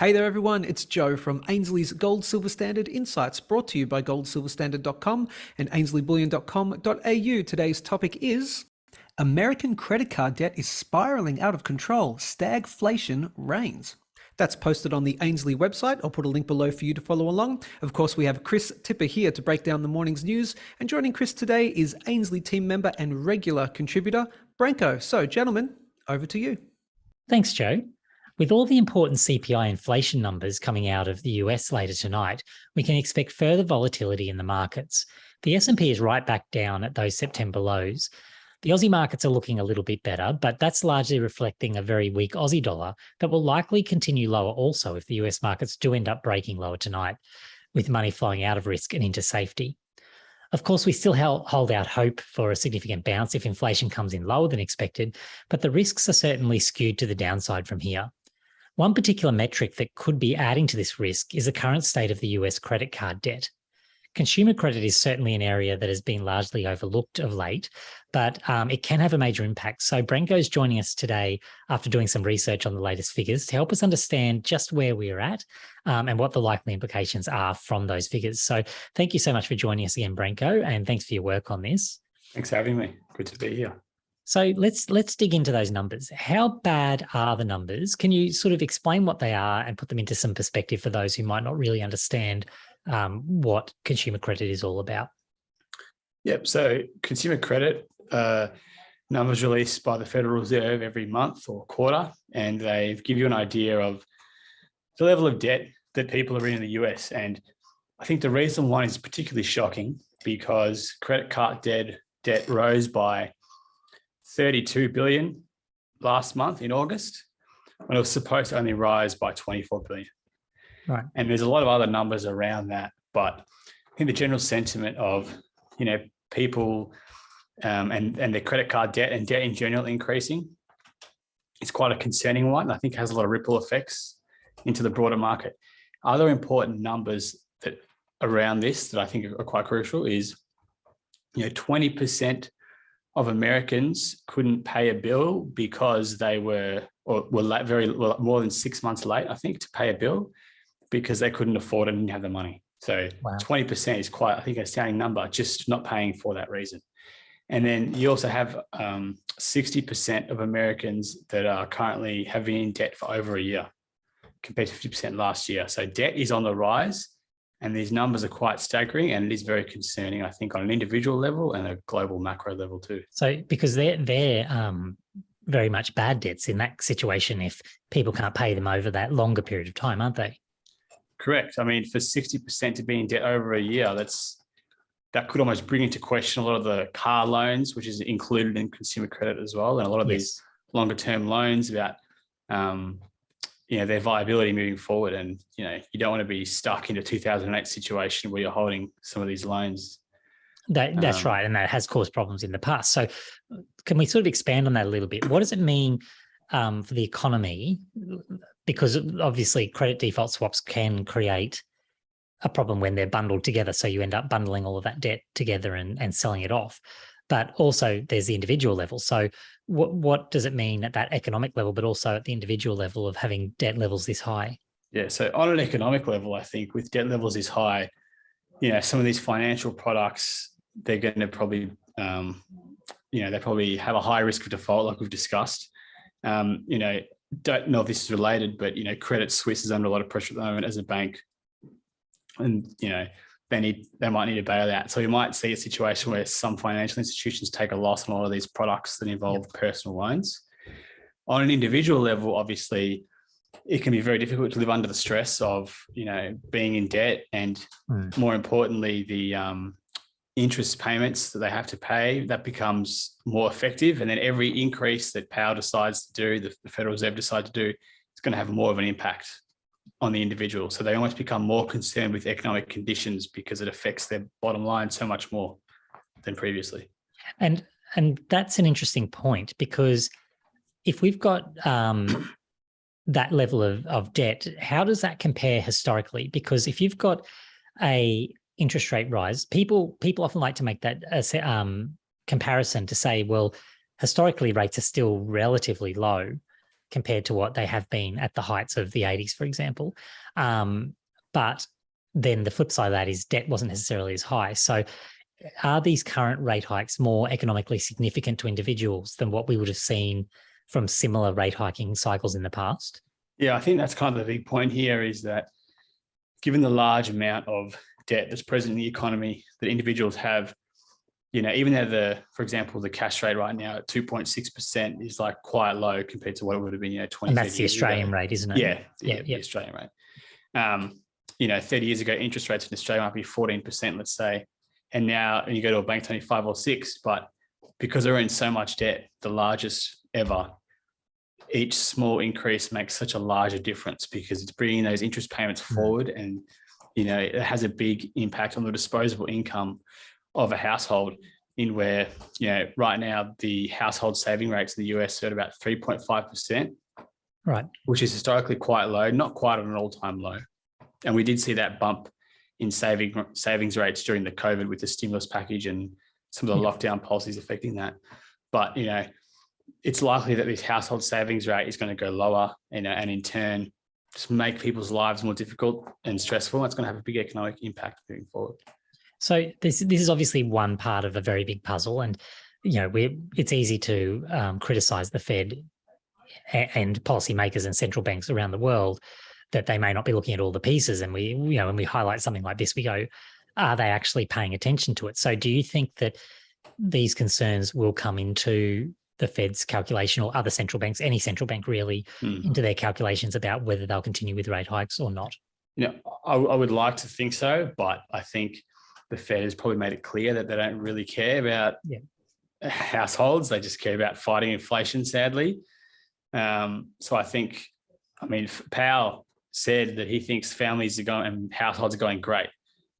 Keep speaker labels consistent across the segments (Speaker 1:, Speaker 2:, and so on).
Speaker 1: Hey there everyone, it's Joe from Ainslie's Gold Silver Standard Insights, brought to you by goldsilverstandard.com and ainslieBullion.com.au. Today's topic is American credit card debt is spiraling out of control. Stagflation reigns. That's posted on the Ainslie website. I'll put a link below for you to follow along. Of course, we have Chris Tipper here to break down the morning's news. And joining Chris today is Ainslie team member and regular contributor, Branko. So, gentlemen, over to you.
Speaker 2: Thanks, Joe. With all the important CPI inflation numbers coming out of the US later tonight, we can expect further volatility in the markets. The S&P is right back down at those September lows. The Aussie markets are looking a little bit better, but that's largely reflecting a very weak Aussie dollar that will likely continue lower also if the US markets do end up breaking lower tonight, with money flowing out of risk and into safety. Of course, we still hold out hope for a significant bounce if inflation comes in lower than expected, but the risks are certainly skewed to the downside from here. One particular metric that could be adding to this risk is the current state of the US credit card debt. Consumer credit is certainly an area that has been largely overlooked of late, but it can have a major impact. So Branko is joining us today after doing some research on the latest figures to help us understand just where we're at and what the likely implications are from those figures. So thank you so much for joining us again, Branko, and thanks for your work on this.
Speaker 3: Thanks for having me. Good to be here.
Speaker 2: So let's dig into those numbers. How bad are the numbers? Can you sort of explain what they are and put them into some perspective for those who might not really understand what consumer credit is all about?
Speaker 3: Yep. So consumer credit numbers released by the Federal Reserve every month or quarter, and they give you an idea of the level of debt that people are in the US. And I think the reason why is particularly shocking because credit card debt rose by 32 billion last month in August, when it was supposed to only rise by 24 billion.
Speaker 2: Right.
Speaker 3: And there's a lot of other numbers around that, but I think the general sentiment of, people and their credit card debt and debt in general increasing is quite a concerning one. I think has a lot of ripple effects into the broader market. Other important numbers that around this that I think are quite crucial is, 20% of Americans couldn't pay a bill because they were late, more than 6 months late, I think, to pay a bill because they couldn't afford it and didn't have the money. So wow. 20% is quite, I think, a astounding number, just not paying for that reason. And then you also have 60% of Americans that are currently having in debt for over a year compared to 50% last year. So debt is on the rise. And these numbers are quite staggering, and it is very concerning, I think, on an individual level and a global macro level too.
Speaker 2: So because they're very much bad debts in that situation if people can't pay them over that longer period of time, aren't they?
Speaker 3: Correct. I mean, for 60% to be in debt over a year, that could almost bring into question a lot of the car loans, which is included in consumer credit as well, and a lot of these longer term loans about their viability moving forward. And, you don't want to be stuck in a 2008 situation where you're holding some of these loans.
Speaker 2: That's right. And that has caused problems in the past. So can we sort of expand on that a little bit? What does it mean for the economy? Because obviously credit default swaps can create a problem when they're bundled together. So you end up bundling all of that debt together and selling it off. But also there's the individual level. So what does it mean at that economic level, but also at the individual level of having debt levels this high?
Speaker 3: Yeah, so on an economic level, I think with debt levels this high, some of these financial products, they're going to probably, they probably have a high risk of default, like we've discussed. Don't know if this is related, but, Credit Suisse is under a lot of pressure at the moment as a bank. And, they might need to bail out. So you might see a situation where some financial institutions take a loss on a lot of these products that involve personal loans. On an individual level, obviously, it can be very difficult to live under the stress of, being in debt and more importantly, the interest payments that they have to pay, that becomes more effective. And then every increase that Powell decides to do, the Federal Reserve decides to do, it's going to have more of an impact on the individual. So they almost become more concerned with economic conditions because it affects their bottom line so much more than previously.
Speaker 2: And that's an interesting point, because if we've got that level of debt, how does that compare historically? Because if you've got a interest rate rise, people often like to make that comparison to say, well, historically rates are still relatively low. compared to what they have been at the heights of the 80s, for example. But then the flip side of that is debt wasn't necessarily as high. So are these current rate hikes more economically significant to individuals than what we would have seen from similar rate hiking cycles in the past?
Speaker 3: Yeah, I think that's kind of the big point here, is that given the large amount of debt that's present in the economy that individuals have, even though for example, the cash rate right now at 2.6% is like quite low compared to what it would have been, 20
Speaker 2: And that's the Australian rate, isn't it?
Speaker 3: Yeah, the Australian rate. 30 years ago, interest rates in Australia might be 14%, let's say. And now you go to a bank, it's only 5 or 6, but because they're in so much debt, the largest ever, each small increase makes such a larger difference because it's bringing those interest payments forward, and it has a big impact on the disposable income of a household, in where right now the household saving rates in the US are at about 3.5%,
Speaker 2: right,
Speaker 3: which is historically quite low, not quite at an all-time low. And we did see that bump in savings rates during the COVID with the stimulus package and some of the lockdown policies affecting that. But it's likely that this household savings rate is going to go lower, and in turn just make people's lives more difficult and stressful. It's going to have a big economic impact moving forward.
Speaker 2: So this is obviously one part of a very big puzzle, and it's easy to criticize the Fed and policymakers and central banks around the world that they may not be looking at all the pieces. And when we highlight something like this, we go, are they actually paying attention to it? So do you think that these concerns will come into the Fed's calculation, or other central banks, any central bank really, into their calculations about whether they'll continue with rate hikes or not?
Speaker 3: I would like to think so, but I think the Fed has probably made it clear that they don't really care about households. They just care about fighting inflation, sadly. So I think, Powell said that he thinks families are going and households are going great,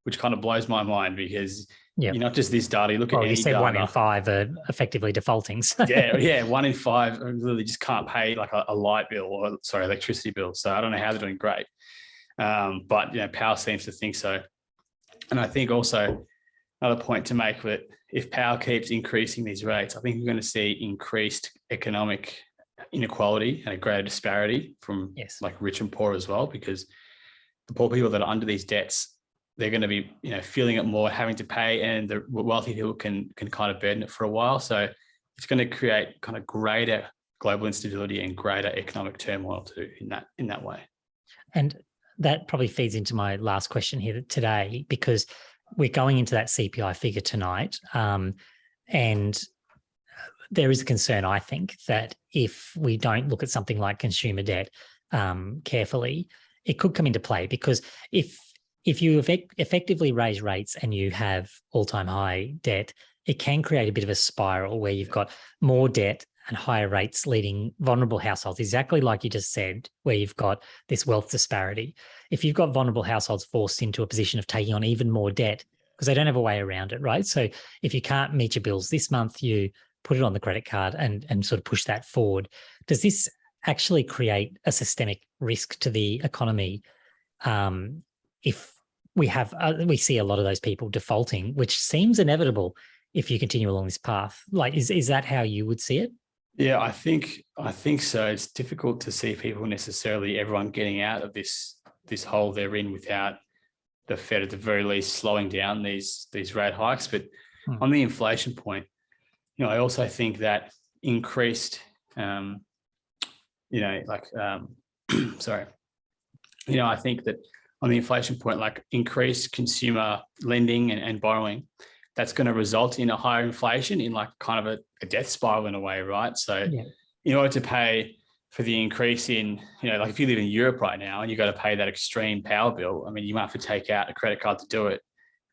Speaker 3: which kind of blows my mind, because you're not just this data. You look at any
Speaker 2: he said
Speaker 3: data.
Speaker 2: 1 in 5 are effectively defaulting. So.
Speaker 3: Yeah, 1 in 5 really just can't pay like a light bill or electricity bill. So I don't know how they're doing great, but Powell seems to think so. And I think also another point to make, that if Powell keeps increasing these rates, I think we're going to see increased economic inequality and a greater disparity from like rich and poor as well, because the poor people that are under these debts, they're going to be feeling it more, having to pay, and the wealthy people can kind of burden it for a while. So it's going to create kind of greater global instability and greater economic turmoil too in that way.
Speaker 2: And that probably feeds into my last question here today, because we're going into that CPI figure tonight, and there is a concern, I think, that if we don't look at something like consumer debt carefully, it could come into play. Because if you effectively raise rates and you have all-time high debt, it can create a bit of a spiral where you've got more debt and higher rates leading vulnerable households, exactly like you just said, where you've got this wealth disparity. If you've got vulnerable households forced into a position of taking on even more debt because they don't have a way around it, right? So if you can't meet your bills this month, you put it on the credit card and sort of push that forward. Does this actually create a systemic risk to the economy if we see a lot of those people defaulting, which seems inevitable if you continue along this path? Like, is that how you would see it?
Speaker 3: Yeah, I think so. It's difficult to see people necessarily, everyone getting out of this hole they're in without the Fed at the very least slowing down these rate hikes. But on the inflation point, I also think that increased, I think that on the inflation point, like increased consumer lending and borrowing, that's going to result in a higher inflation, in like kind of a death spiral in a way, right? So in order to pay for the increase in, like if you live in Europe right now and you've got to pay that extreme power bill, you might have to take out a credit card to do it.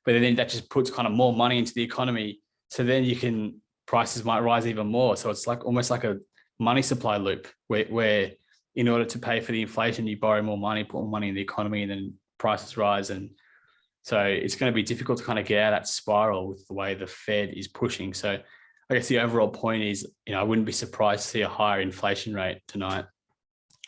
Speaker 3: But then that just puts kind of more money into the economy. So then prices might rise even more. So it's like almost like a money supply loop where in order to pay for the inflation, you borrow more money, put more money in the economy, and then prices rise. And so it's going to be difficult to kind of get out of that spiral with the way the Fed is pushing. So I guess the overall point is, I wouldn't be surprised to see a higher inflation rate tonight,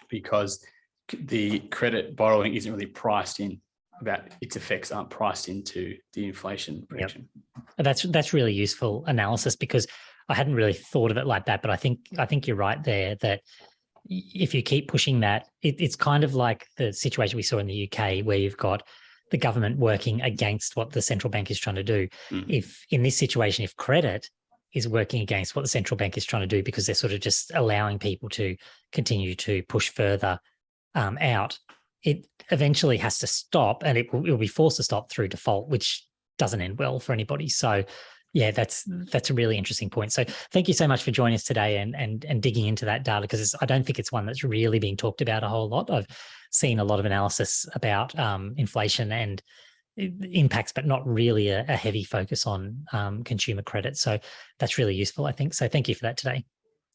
Speaker 3: because the credit borrowing isn't really priced in, about its effects aren't priced into the inflation prediction.
Speaker 2: That's really useful analysis, because I hadn't really thought of it like that. But I think you're right there that, if you keep pushing that, it's kind of like the situation we saw in the UK where you've got the government working against what the central bank is trying to do. If in this situation, if credit is working against what the central bank is trying to do because they're sort of just allowing people to continue to push further out, it eventually has to stop, and it will be forced to stop through default, which doesn't end well for anybody. So yeah, that's a really interesting point. So thank you so much for joining us today and digging into that data, because I don't think it's one that's really being talked about a whole lot. I've seen a lot of analysis about inflation and impacts, but not really a heavy focus on consumer credit. So that's really useful, I think. So thank you for that today.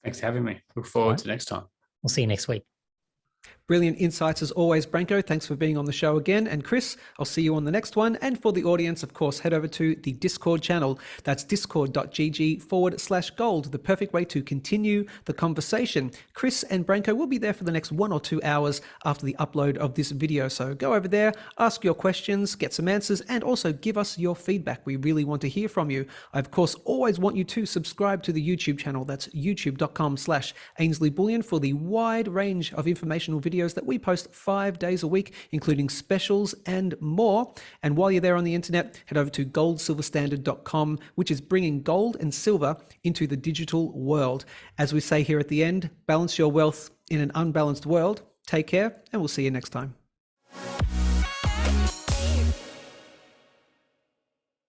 Speaker 3: Thanks for having me. Look forward to next time.
Speaker 2: We'll see you next week.
Speaker 1: Brilliant insights as always, Branko. Thanks for being on the show again. And Chris, I'll see you on the next one. And for the audience, of course, head over to the Discord channel. That's discord.gg/gold, the perfect way to continue the conversation. Chris and Branko will be there for the next 1 or 2 hours after the upload of this video. So go over there, ask your questions, get some answers, and also give us your feedback. We really want to hear from you. I, of course, always want you to subscribe to the YouTube channel. That's youtube.com/Ainslie Bullion for the wide range of informational videos that we post 5 days a week, including specials and more. And while you're there on the internet, head over to goldsilverstandard.com, which is bringing gold and silver into the digital world. As we say here at the end, balance your wealth in an unbalanced world. Take care, and we'll see you next time.